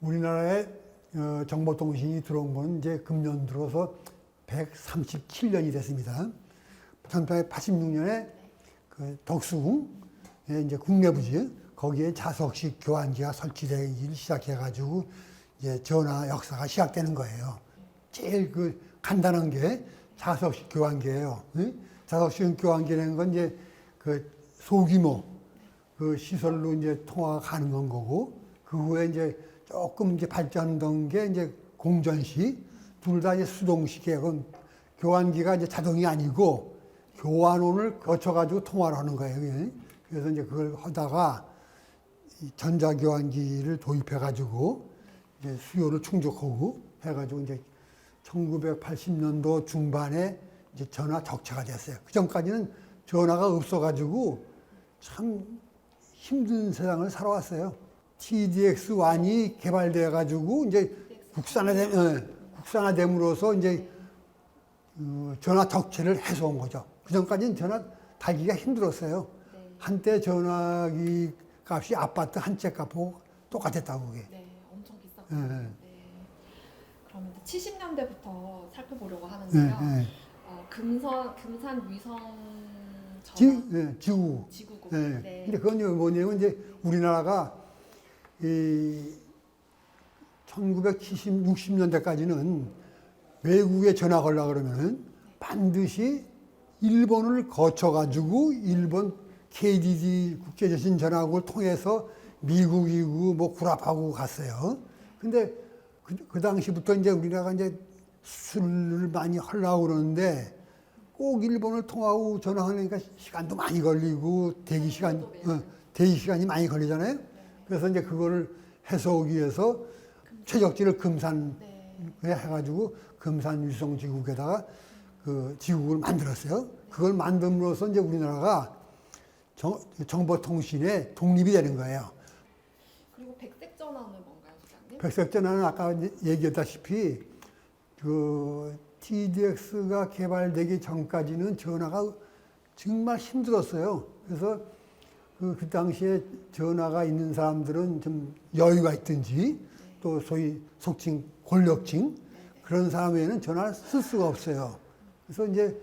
우리나라에 정보통신이 들어온 건 이제 금년 들어서 137년이 됐습니다. 1886년에 그 덕수궁에 이제 국내부지 거기에 자석식 교환기가 설치되기 시작해가지고 이제 전화 역사가 시작되는 거예요. 제일 그 간단한 게 자석식 교환기예요. 자석식 교환기라는 건 이제 그 소규모 그 시설로 이제 통화가 가능한 거고, 그 후에 이제 조금 이제 발전된 게 이제 공전식, 둘 다 이제 수동식이에요. 그건 교환기가 이제 자동이 아니고 교환원을 거쳐가지고 통화를 하는 거예요. 그래서 이제 그걸 하다가 이 전자교환기를 도입해가지고 이제 수요를 충족하고 해가지고 이제 1980년도 중반에 이제 전화 적체가 됐어요. 그 전까지는 전화가 없어가지고 참 힘든 세상을 살아왔어요. TDX1이 개발돼가지고 이제 국산화됨으로써 이제 전화 적체를 해소한 거죠. 그 전까지는 전화 달기가 힘들었어요. 한때 전화기 값이 아파트 한 채 값하고 똑같았다고 그게. 네, 엄청 비쌌거든요. 네. 그러면 70년대부터 살펴보려고 하는데요. 금산 위성 전화 지구국. 지구국. 네. 네. 근데 그건 뭐냐면 이제 우리나라가 이 1970, 60년대까지는 외국에 전화 걸려 그러면은 반드시 일본을 거쳐가지고 일본 KDD 국제전신 전화국을 통해서 미국이고 뭐 구랍하고 갔어요. 근데 그 당시부터 이제 우리나라가 이제 수출을 많이 하려고 그러는데 꼭 일본을 통하고 전화하니까 시간도 많이 걸리고 대기 시간이 많이 걸리잖아요. 그래서 이제 그거를 해소하기 위해서 최적지를 금산에 해가지고 금산 위성지국에다가 그 지국을 만들었어요. 그걸 만듦으로써 이제 우리나라가 정보통신의 독립이 되는 거예요. 그리고 백색 전화는 뭔가요, 소장님? 백색 전화는 아까 얘기했다시피 그 TDX가 개발되기 전까지는 전화가 정말 힘들었어요. 그래서 그 당시에 전화가 있는 사람들은 좀 여유가 있든지 또 소위 속칭 권력층 그런 사람에는 전화를 쓸 수가 없어요. 그래서 이제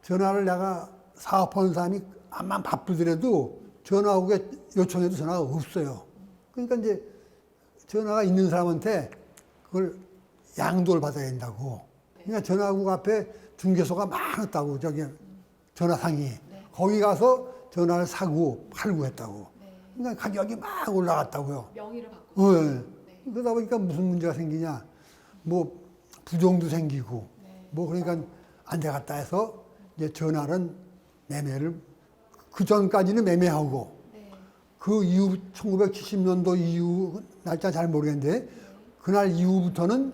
전화를 내가 사업하는 사람이 암만 바쁘더라도 전화국에 요청해도 전화가 없어요. 그러니까 이제 전화가 있는 사람한테 그걸 양도를 받아야 된다고. 그러니까 전화국 앞에 중개소가 많았다고, 저기 전화상이. 거기 가서 전화를 사고 팔고 했다고. 그러니까 가격이 막 올라갔다고요. 명의를 바꾸고. 네. 그러다 보니까 무슨 문제가 생기냐. 뭐 부정도 생기고. 뭐 그러니까 안 되겠다 해서 이제 전화는 매매를 그 전까지는 매매하고 그 이후 1970년도 이후 날짜 잘 모르겠는데 그날 이후부터는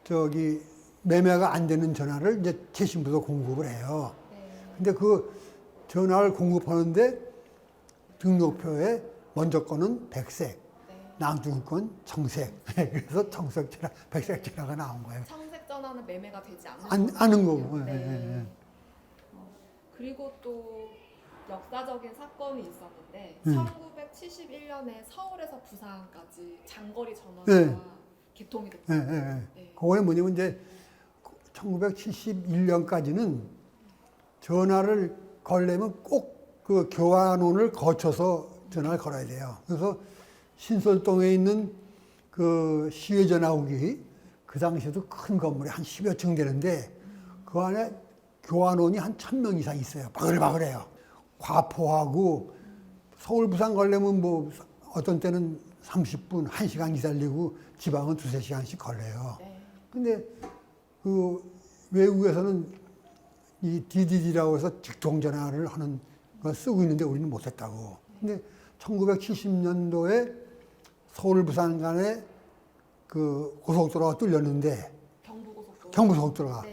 저기 매매가 안 되는 전화를 이제 최신부서 공급을 해요. 근데 그 전화를 공급하는데 등록표에 먼저 거는 백색, 나중에 건 청색. 그래서 청색 전화, 백색 전화가 나온 거예요. 청색 전화는 매매가 되지 않는 않은 거고. 네. 그리고 또 역사적인 사건이 있었는데 1971년에 서울에서 부산까지 장거리 전화가 개통이 됐어요. 그거는 뭐냐면 이제 1971년까지는 전화를 걸려면 꼭 그 교환원을 거쳐서 전화를 걸어야 돼요. 그래서 신설동에 있는 그 시외전화국이 그 당시에도 큰 건물이 한 10여 층 되는데 그 안에 교환원이 한 1000명 이상 있어요. 바글바글해요. 과포하고 서울 부산 걸려면 뭐 어떤 때는 30분, 1시간 기다리고 지방은 2~3시간씩 걸려요. 근데 그 외국에서는 이 DDD라고 해서 직통전화를 하는 걸 쓰고 있는데 우리는 못했다고. 근데 1970년도에 서울 부산 간에 그 고속도로가 뚫렸는데 경부고속도로가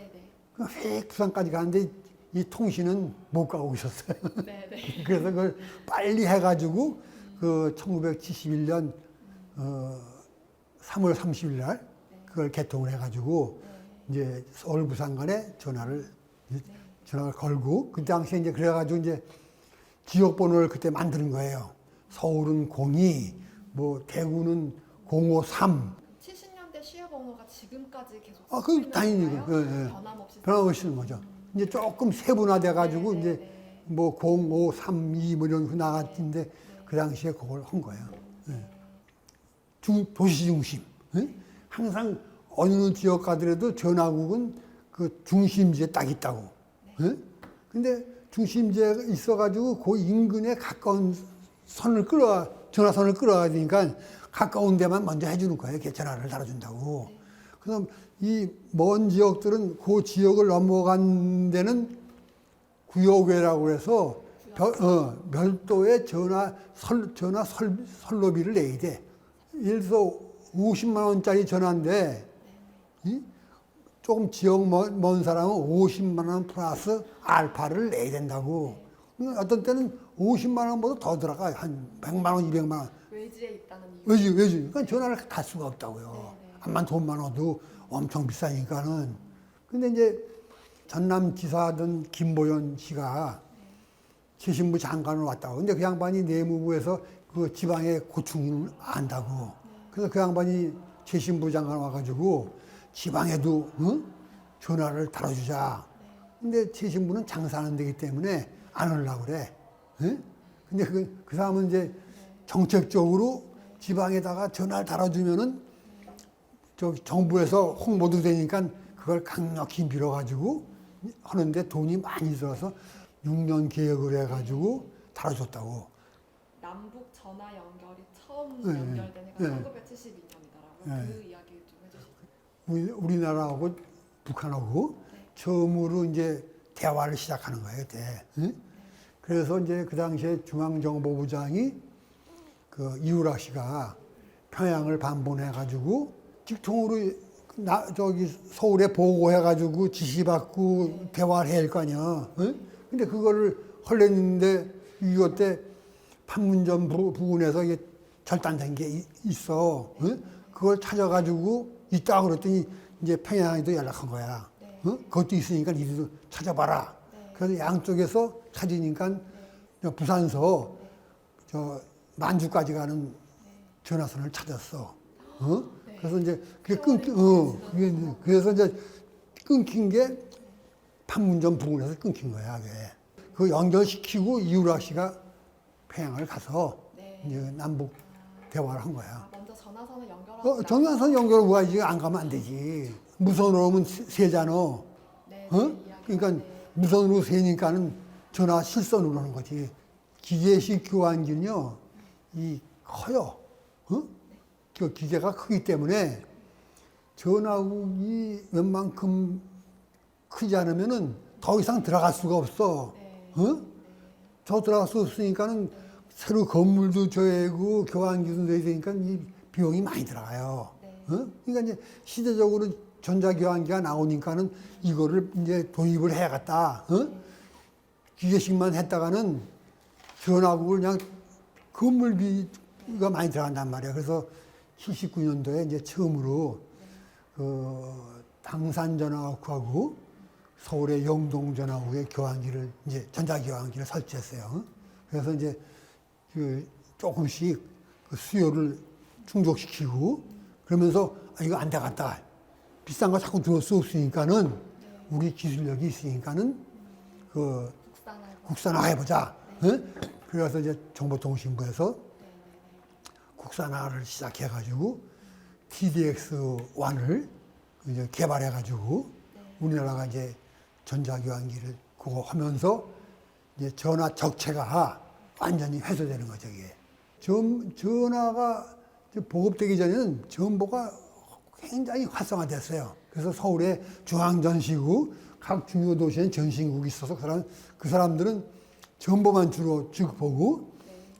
휙 부산까지 가는데 이 통신은 못 가고 있었어요. 그래서 그걸 빨리 해가지고 그 1971년 3월 30일 날 그걸 개통을 해가지고 이제 서울 부산 간에 전화를 걸고 그 당시에 이제 그래가지고 이제 지역 번호를 그때 만드는 거예요. 서울은 02, 뭐 대구는 053. 전화번호가 지금까지 계속 아, 쓰고 그 있는 당연히 건가요? 그, 예. 변함없이 변함없이 쓰는 거죠. 이제 조금 세분화돼 가지고 네, 이제 네, 뭐 0532 뭐 이런 거 나갔는데 네. 그 당시에 그걸 한 거예요. 네. 도시 중심. 예? 항상 어느 지역 가더라도 전화국은 그 중심지에 딱 있다고. 예? 근데 중심지에 있어가지고 그 인근에 가까운 전화선을 끌어야 되니까 가까운 데만 먼저 해주는 거예요. 이렇게 전화를 달아준다고. 그럼 이 먼 지역들은 그 지역을 넘어간 데는 구역외라고 해서 별도의 선로비를 내야 돼. 예를 들어서 50만 원짜리 전화인데 조금 지역 먼 사람은 50만 원 플러스 알파를 내야 된다고. 어떤 때는 50만 원보다 더 들어가요. 한 100만 원, 200만 원. 외지에 있다는 이유. 왜지? 그러니까 전화를 갈 수가 없다고요. 네, 네. 암만 돈 많아도 엄청 비싸니까는. 근데 이제 전남지사던 김보연 씨가 재신부 장관을 왔다고. 근데 그 양반이 내무부에서 그 지방의 고충을 안다고. 그래서 그 양반이 재신부 장관 와가지고 지방에도 전화를 달아주자. 근데 재신부는 장사하는 데기 때문에 안 하려고 그래. 응? 근데 그 사람은 이제 정책적으로 지방에다가 전화를 달아주면은 저 정부에서 홍보도 되니까 그걸 강력히 밀어가지고 하는데 돈이 많이 들어서 6년 계획을 해가지고 달아줬다고. 남북 전화 연결이 처음 네, 연결된 해가 네. 1972년이더라고요. 네. 그 이야기 좀 해주시죠. 우리나라하고 북한하고 처음으로 이제 대화를 시작하는 거예요, 그때. 응? 그래서 이제 그 당시에 중앙정보부장이 그 이우락 씨가 평양을 방문해가지고 직통으로 저기 서울에 보고해가지고 지시받고 대화를 해야 할 거 아니야. 응? 근데 그거를 하려는데 이것 때 판문점 부근에서 이게 절단된 게 있어. 응? 그걸 찾아가지고 있다 그랬더니 이제 평양에도 연락한 거야. 네. 응? 그것도 있으니까 이리도 찾아봐라. 네. 그래서 양쪽에서 찾으니까 부산서 저 만주까지 가는 전화선을 찾았어. 네. 그래서 이제 그게 그래서 이제 끊긴 게 판문점 부근에서 끊긴 거야. 그게. 그 연결시키고 이우락 씨가 평양을 가서 네. 이제 남북 대화를 한 거야. 먼저 전화선을 연결하고 전화선 연결을 와야지 안 가면 안 되지. 무선으로 오면 세잖아. 네, 그러니까 네. 무선으로 세니까는 전화 실선으로 하는 거지. 기계식 교환기는요, 이 커요. 그 기계가 크기 때문에 전화국이 웬만큼 크지 않으면은 더 이상 들어갈 수가 없어. 네. 더 들어갈 수 없으니까는 새로 건물도 져야고 교환기도 내야 되니까 이 비용이 많이 들어가요. 네. 그러니까 이제 시대적으로 전자교환기가 나오니까는 이거를 이제 도입을 해야겠다. 기계식만 했다가는 전화국을 그냥 건물비가 많이 들어간단 말이야. 그래서 79년도에 이제 처음으로 그 당산전화국하고 서울의 영동전화국의 교환기를 이제 전자교환기를 설치했어요. 그래서 이제 그 조금씩 그 수요를 충족시키고 그러면서 이거 안 되겠다. 비싼 거 자꾸 들을 수 없으니까는 우리 기술력이 있으니까는 그 국산화해보자. 그래서 이제 정보통신부에서 국산화를 시작해가지고 TDX1을 이제 개발해가지고 우리나라가 이제 전자교환기를 그거 하면서 이제 전화 적체가 완전히 해소되는 거죠, 이게. 전화가 보급되기 전에는 정보가 굉장히 활성화됐어요. 그래서 서울에 중앙전시구, 각 중요 도시엔 전신국이 있어서 그 사람들은 정보만 주로 보고,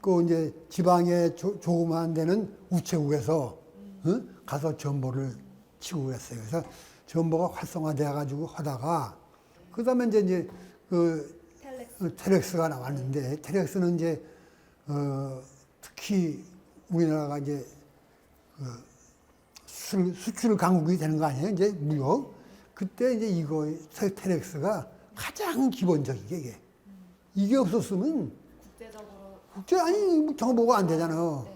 그 이제 지방에 조그만 데는 우체국에서 가서 정보를 치고 그랬어요. 그래서 정보가 활성화돼가지고 하다가, 그 다음에 이제 그 텔렉스가 나왔는데, 텔렉스는 이제, 특히 우리나라가 이제 수출 강국이 되는 거 아니에요? 이제 무역. 그때 이제 이거 텔렉스가 가장 기본적이게 이게 없었으면 국제적으로 아니 정보가 안 되잖아. 네.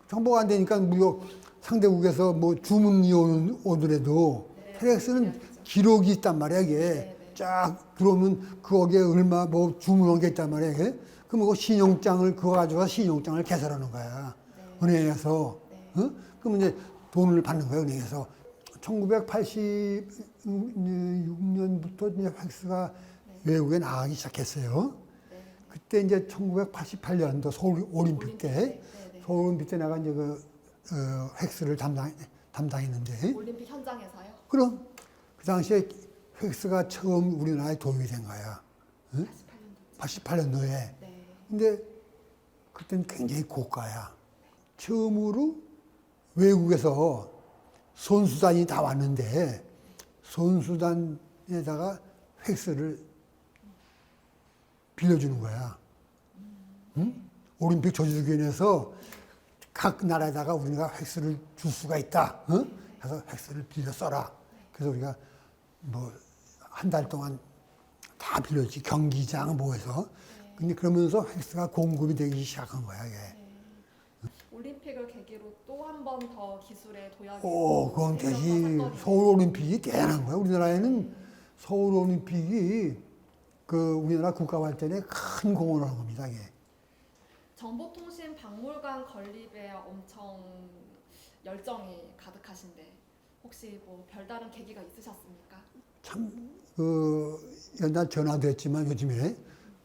정보가 안 되니까 무역 상대국에서 뭐 주문이 오더라도 네, 텔렉스는 그렇죠. 기록이 있단 말이야, 이게. 네. 쫙 들어오면 거기에 얼마 뭐 주문한 게 있단 말이야, 이게. 그럼 그 신용장을, 그거 가져가 신용장을 개설하는 거야. 네. 은행에서. 네. 어? 그럼 이제 돈을 받는 거야, 은행에서. 1986년부터 이제 획스가 외국에 나가기 시작했어요. 네. 그때 이제 1988년도 서울 올림픽 때, 네. 서울 올림픽 때 내가 이제 획스를 담당했는데, 올림픽 현장에서요? 그럼 그 당시에 획스가 처음 우리나라에 도입이 된 거야. 88년도. 88년도에. 네. 근데 그때는 굉장히 고가야. 처음으로 외국에서 선수단이 다 왔는데 선수단에다가 획스를 빌려주는 거야. 응? 올림픽 조직위원회에서 각 나라에다가 우리가 획스를 줄 수가 있다. 응? 그래서 획스를 빌려 써라. 그래서 우리가 뭐 한 달 동안 다 빌려주지. 경기장 뭐해서. 근데 그러면서 획스가 공급이 되기 시작한 거야, 이게. 올림픽을 계기로 또 한 번 더 기술의 도약이 그건 생겼던 되지. 사건이네요. 서울올림픽이 대단한 거야. 우리나라에는 서울올림픽이 그 우리나라 국가 발전에 큰 공헌을 한 겁니다, 이게. 정보통신 박물관 건립에 엄청 열정이 가득하신데 혹시 뭐 별다른 계기가 있으셨습니까? 참, 옛날 전화도 했지만 요즘에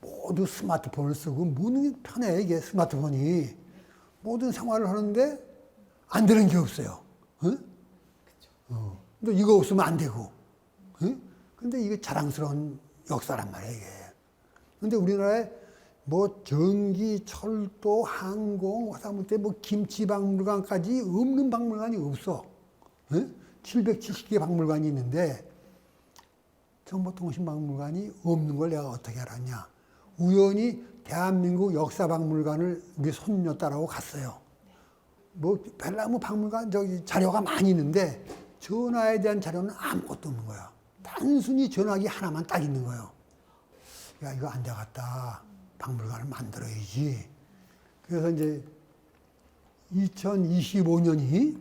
모두 스마트폰을 쓰고 모든 게 편해, 이게 스마트폰이. 모든 생활을 하는데 안 되는 게 없어요. 응? 근데 이거 없으면 안 되고. 응? 근데 이게 자랑스러운 역사란 말이에요, 이게. 근데 우리나라에 뭐 전기, 철도, 항공, 하다못해 뭐 김치 박물관까지 없는 박물관이 없어. 응? 770개 박물관이 있는데 정보통신박물관이 없는 걸 내가 어떻게 알았냐. 우연히 대한민국 역사박물관을 우리 손녀 딸하고 갔어요. 뭐 별나무 박물관 저기 자료가 많이 있는데 전화에 대한 자료는 아무것도 없는 거야. 단순히 전화기 하나만 딱 있는 거예요. 야, 이거 안 되겠다. 박물관을 만들어야지. 그래서 이제 2025년이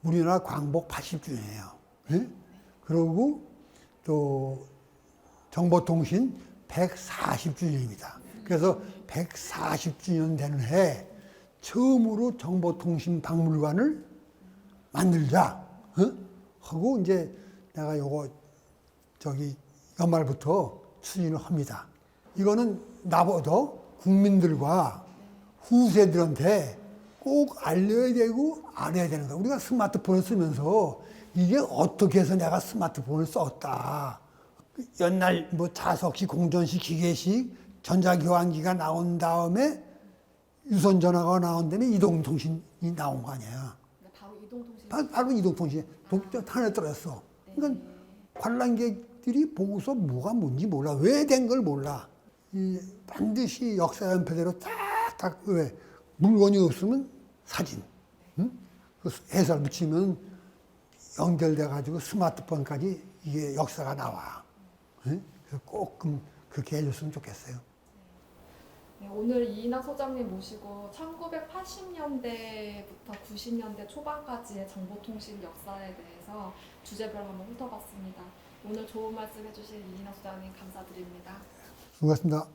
우리나라 광복 80주년이에요. 예? 그리고 또 정보통신 140주년입니다. 그래서 140주년 되는 해 처음으로 정보통신 박물관을 만들자. 하고 이제 내가 요거 저기 연말부터 추진을 합니다. 이거는 나보다 국민들과 후세들한테 꼭 알려야 되고 알아야 되는 거야. 우리가 스마트폰을 쓰면서 이게 어떻게 해서 내가 스마트폰을 썼다. 옛날 뭐 자석식, 공전식, 기계식, 전자교환기가 나온 다음에 유선전화가 나온 다음에 이동통신이 나온 거 아니야. 네, 바로 이동통신. 바로 이동통신. 독점 하나 떨어졌어. 그러니까 관람객들이 보고서 뭐가 뭔지 몰라. 왜 된 걸 몰라. 반드시 역사 연표대로 딱딱 왜 물건이 없으면 사진. 응? 그 해설 붙이면 연결돼 가지고 스마트폰까지 이게 역사가 나와. 응? 그래서 꼭 그렇게 해줬으면 좋겠어요. 네, 오늘 이인학 소장님 모시고 1980년대부터 90년대 초반까지의 정보통신 역사에 대해서 주제별로 한번 훑어봤습니다. 오늘 좋은 말씀 해주신 이인학 소장님 감사드립니다. 수고하셨습니다.